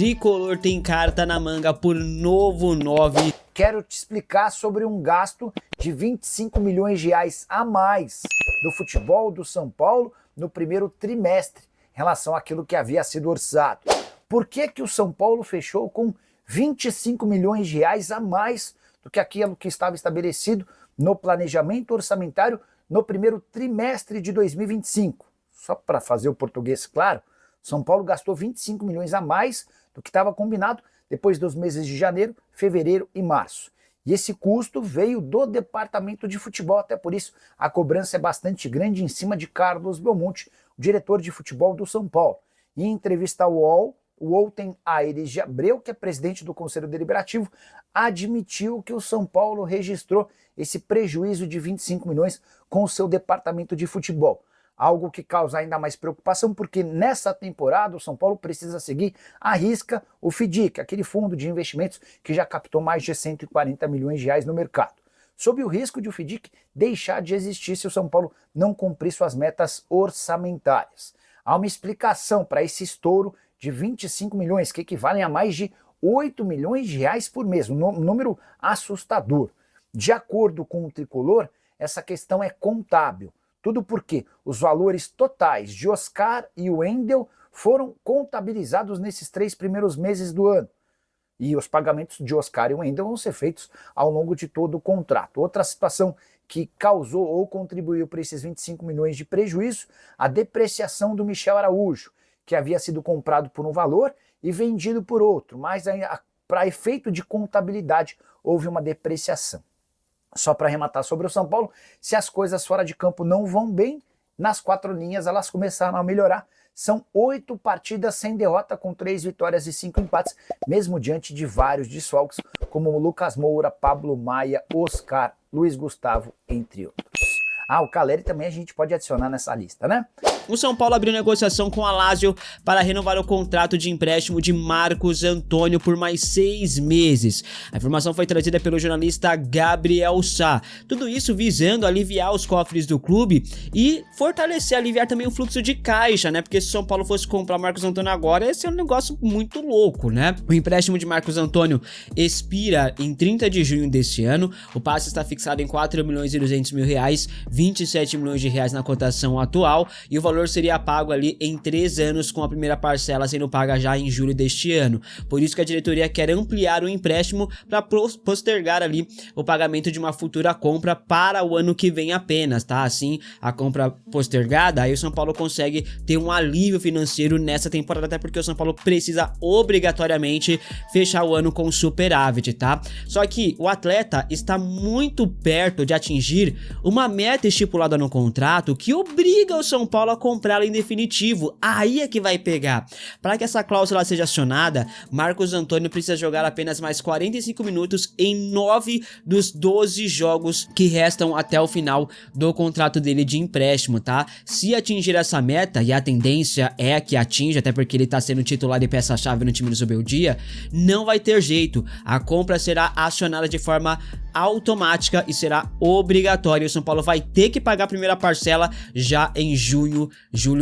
Tricolor tem carta na manga por novo 9. Quero te explicar sobre um gasto de 25 milhões de reais a mais do futebol do São Paulo no primeiro trimestre, em relação àquilo que havia sido orçado. Por que o São Paulo fechou com 25 milhões de reais a mais do que aquilo que estava estabelecido no planejamento orçamentário no primeiro trimestre de 2025? Só para fazer o português claro, São Paulo gastou 25 milhões a mais do que estava combinado depois dos meses de janeiro, fevereiro e março. E esse custo veio do departamento de futebol, até por isso a cobrança é bastante grande em cima de Carlos Belmonte, o diretor de futebol do São Paulo. Em entrevista ao UOL, o Outen Aires de Abreu, que é presidente do Conselho Deliberativo, admitiu que o São Paulo registrou esse prejuízo de 25 milhões com o seu departamento de futebol. Algo que causa ainda mais preocupação, porque nessa temporada o São Paulo precisa seguir à risca o FIDIC, aquele fundo de investimentos que já captou mais de 140 milhões de reais no mercado, sob o risco de o FIDIC deixar de existir se o São Paulo não cumprir suas metas orçamentárias. Há uma explicação para esse estouro de 25 milhões, que equivalem a mais de 8 milhões de reais por mês, um número assustador. De acordo com o Tricolor, essa questão é contábil. Tudo porque os valores totais de Oscar e Wendel foram contabilizados nesses 3 primeiros meses do ano. E os pagamentos de Oscar e Wendel vão ser feitos ao longo de todo o contrato. Outra situação que causou ou contribuiu para esses 25 milhões de prejuízo, a depreciação do Michel Araújo, que havia sido comprado por um valor e vendido por outro, mas para efeito de contabilidade houve uma depreciação. Só para arrematar sobre o São Paulo, se as coisas fora de campo não vão bem, nas 4 linhas elas começaram a melhorar. São 8 partidas sem derrota, com 3 vitórias e 5 empates, mesmo diante de vários desfalques, como o Lucas Moura, Pablo Maia, Oscar, Luiz Gustavo, entre outros. O Caleri também a gente pode adicionar nessa lista, né? O São Paulo abriu negociação com a Lazio para renovar o contrato de empréstimo de Marcos Antônio por mais 6 meses. A informação foi trazida pelo jornalista Gabriel Sá. Tudo isso visando aliviar os cofres do clube e fortalecer, aliviar também o fluxo de caixa, né? Porque se o São Paulo fosse comprar Marcos Antônio agora, esse é um negócio muito louco, né? O empréstimo de Marcos Antônio expira em 30 de junho deste ano. O passe está fixado em 4 milhões e 200 mil reais, 27 milhões de reais na cotação atual, e o valor seria pago ali em 3 anos, com a primeira parcela sendo paga já em julho deste ano. Por isso que a diretoria quer ampliar o empréstimo para postergar ali o pagamento de uma futura compra para o ano que vem apenas, tá? Assim, a compra postergada, aí o São Paulo consegue ter um alívio financeiro nessa temporada, até porque o São Paulo precisa obrigatoriamente fechar o ano com superávit, tá? Só que o atleta está muito perto de atingir uma meta estipulada no contrato que obriga o São Paulo a comprá-lo em definitivo. Aí é que vai pegar. Para que essa cláusula seja acionada, Marcos Antônio precisa jogar apenas mais 45 minutos em 9 dos 12 jogos que restam até o final do contrato dele de empréstimo, tá? Se atingir essa meta, e a tendência é que atinja, até porque ele tá sendo titular e peça-chave no time do Zubeldia, não vai ter jeito. A compra será acionada de forma automática e será obrigatória. O São Paulo vai ter que pagar a primeira parcela já em julho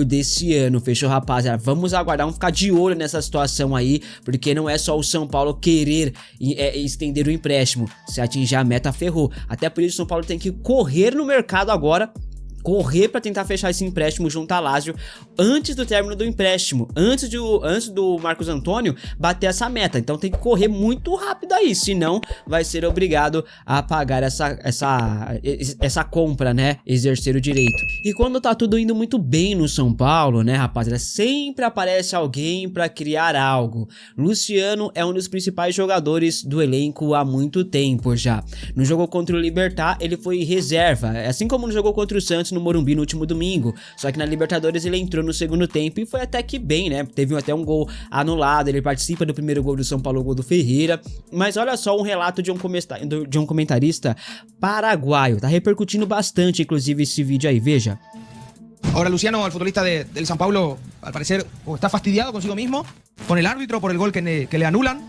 desse ano. Fechou, rapaziada? Vamos aguardar, vamos ficar de olho nessa situação aí, porque não é só o São Paulo querer estender o empréstimo. Se atingir a meta, ferrou. Até por isso o São Paulo tem que correr no mercado agora, correr para tentar fechar esse empréstimo junto à Lazio antes do término do empréstimo, antes do Marcos Antônio bater essa meta. Então tem que correr muito rápido aí, senão vai ser obrigado a pagar essa compra, né? Exercer o direito. E quando tá tudo indo muito bem no São Paulo, né, rapaziada, sempre aparece alguém para criar algo. Luciano é um dos principais jogadores do elenco há muito tempo já. No jogo contra o Libertad, ele foi reserva, assim como no jogo contra o Santos no Morumbi no último domingo, só que na Libertadores ele entrou no segundo tempo e foi até que bem, né? Teve até um gol anulado, ele participa do primeiro gol do São Paulo, o gol do Ferreira. Mas olha só um relato de um comentarista paraguaio, tá repercutindo bastante inclusive esse vídeo aí, veja. Ahora Luciano, el futbolista del São Paulo, al parecer o está fastidiado consigo mismo, con el árbitro por el gol que le anulan,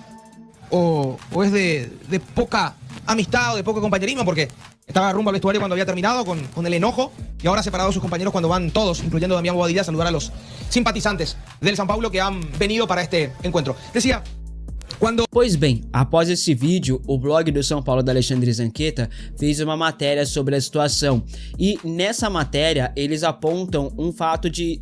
o es de poca amistad o de poco compañerismo, porque estaba rumbo al vestuario cuando había terminado con el enojo y ahora separado de sus compañeros cuando van todos, incluyendo Damián Bobadilla, a saludar a los simpatizantes del São Paulo que han venido para este encuentro. Decía, Pois bem, após esse vídeo, o blog do São Paulo da Alexandre Zanqueta fez uma matéria sobre a situação e nessa matéria eles apontam o fato de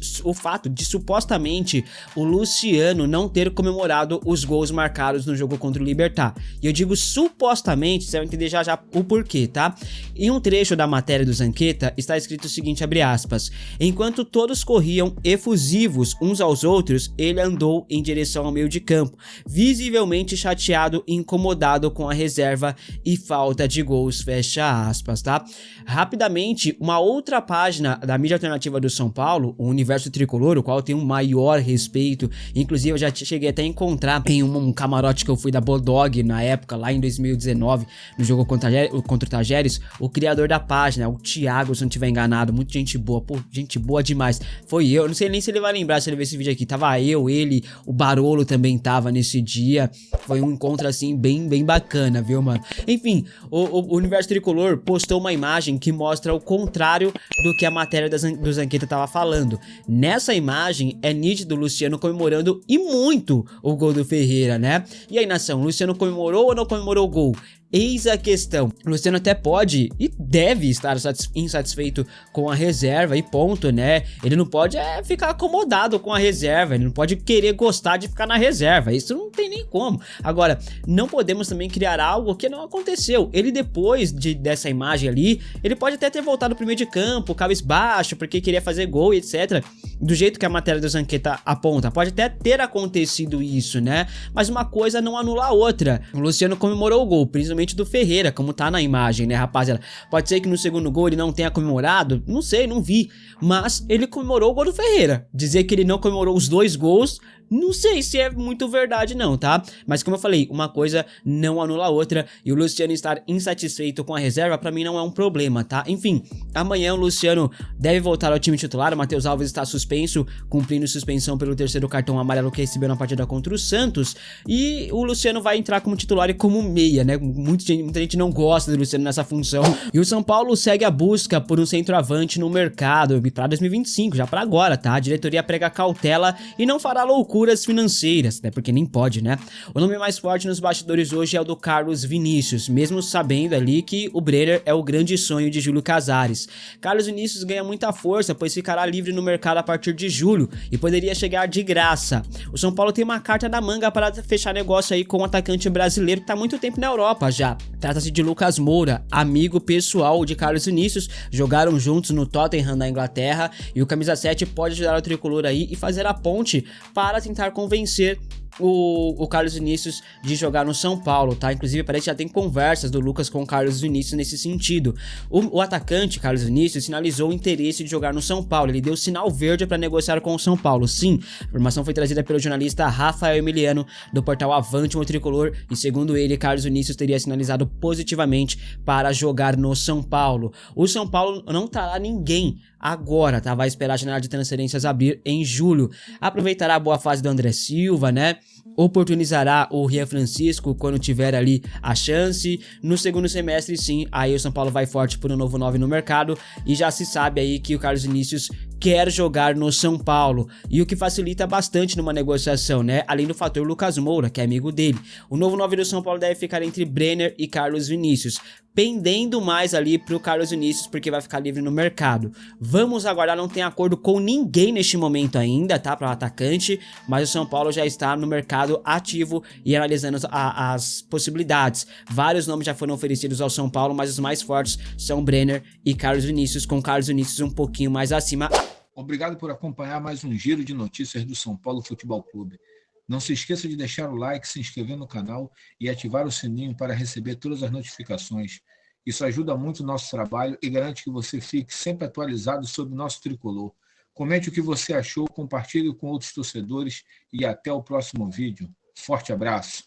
supostamente o Luciano não ter comemorado os gols marcados no jogo contra o Libertad. E eu digo supostamente, você vai entender já já o porquê, tá? Em um trecho da matéria do Zanqueta está escrito o seguinte, abre aspas, enquanto todos corriam efusivos uns aos outros, ele andou em direção ao meio de campo, visivelmente chateado e incomodado com a reserva e falta de gols, fecha aspas, tá? Rapidamente, uma outra página da mídia alternativa do São Paulo, o Universo Tricolor, o qual eu tenho um maior respeito, inclusive eu já cheguei até a encontrar em um camarote que eu fui da Bodog na época, lá em 2019, no jogo contra o Tajeres, o criador da página, o Thiago, se não estiver enganado, muita gente boa, pô, gente boa demais, foi eu, não sei nem se ele vai lembrar se ele ver esse vídeo aqui, tava eu, ele, o Barolo também tava nesse dia. Foi um encontro assim bem bacana, viu, mano? Enfim, o Universo Tricolor postou uma imagem que mostra o contrário do que a matéria do Zanqueta tava falando. Nessa imagem é nítido o Luciano comemorando e muito o gol do Ferreira, né? E aí, nação, o Luciano comemorou ou não comemorou o gol? Eis a questão, o Luciano até pode e deve estar insatisfeito com a reserva e ponto, né? Ele não pode ficar acomodado com a reserva, ele não pode querer gostar de ficar na reserva, isso não tem nem como. Agora, não podemos também criar algo que não aconteceu. Ele depois dessa imagem ali, ele pode até ter voltado pro meio de campo, cabisbaixo, porque queria fazer gol e etc. Do jeito que a matéria do Zanqueta aponta, pode até ter acontecido isso, né? Mas uma coisa não anula a outra. O Luciano comemorou o gol, principalmente do Ferreira, como tá na imagem, né, rapaziada? Pode ser que no segundo gol ele não tenha comemorado, não sei, não vi, mas ele comemorou o gol do Ferreira. Dizer que ele não comemorou os dois gols, não sei se é muito verdade não, tá? Mas como eu falei, uma coisa não anula a outra e o Luciano estar insatisfeito com a reserva pra mim não é um problema, tá? Enfim, amanhã o Luciano deve voltar ao time titular, o Matheus Alves está suspenso, cumprindo suspensão pelo terceiro cartão amarelo que recebeu na partida contra o Santos e o Luciano vai entrar como titular e como meia, né? Muita gente não gosta do Luciano nessa função e o São Paulo segue a busca por um centroavante no mercado pra 2025, já pra agora, tá? A diretoria prega cautela e não fará loucuras financeiras, até porque nem pode, né? O nome mais forte nos bastidores hoje é o do Carlos Vinícius, mesmo sabendo ali que o Brenner é o grande sonho de Júlio Casares. Carlos Vinícius ganha muita força, pois ficará livre no mercado a partir de julho e poderia chegar de graça. O São Paulo tem uma carta na manga para fechar negócio aí com um atacante brasileiro que tá há muito tempo na Europa já. Trata-se de Lucas Moura, amigo pessoal de Carlos Vinícius, jogaram juntos no Tottenham da Inglaterra e o camisa 7 pode ajudar o tricolor aí e fazer a ponte para tentar convencer o Carlos Vinícius de jogar no São Paulo, tá? Inclusive parece que já tem conversas do Lucas com o Carlos Vinícius nesse sentido. O atacante, Carlos Vinícius, sinalizou o interesse de jogar no São Paulo, ele deu sinal verde para negociar com o São Paulo, sim. A informação foi trazida pelo jornalista Rafael Emiliano, do portal Avante o Tricolor, e segundo ele, Carlos Vinícius teria sinalizado positivamente para jogar no São Paulo. O São Paulo não trará ninguém agora, tá? Vai esperar a janela de transferências abrir em julho. Aproveitará a boa fase do André Silva, né? Oportunizará o Rian Francisco quando tiver ali a chance. No segundo semestre, sim, aí o São Paulo vai forte por um novo 9 no mercado e já se sabe aí que o Carlos Vinícius quer jogar no São Paulo, e o que facilita bastante numa negociação, né? Além do fator Lucas Moura, que é amigo dele. O novo 9 do São Paulo deve ficar entre Brenner e Carlos Vinícius, pendendo mais ali pro Carlos Vinícius, porque vai ficar livre no mercado. Vamos aguardar, não tem acordo com ninguém neste momento ainda, tá? Para o atacante, mas o São Paulo já está no mercado ativo e analisando as possibilidades. Vários nomes já foram oferecidos ao São Paulo, mas os mais fortes são Brenner e Carlos Vinícius, com Carlos Vinícius um pouquinho mais acima. Obrigado por acompanhar mais um giro de notícias do São Paulo Futebol Clube. Não se esqueça de deixar o like, se inscrever no canal e ativar o sininho para receber todas as notificações. Isso ajuda muito o nosso trabalho e garante que você fique sempre atualizado sobre o nosso tricolor. Comente o que você achou, compartilhe com outros torcedores e até o próximo vídeo. Forte abraço!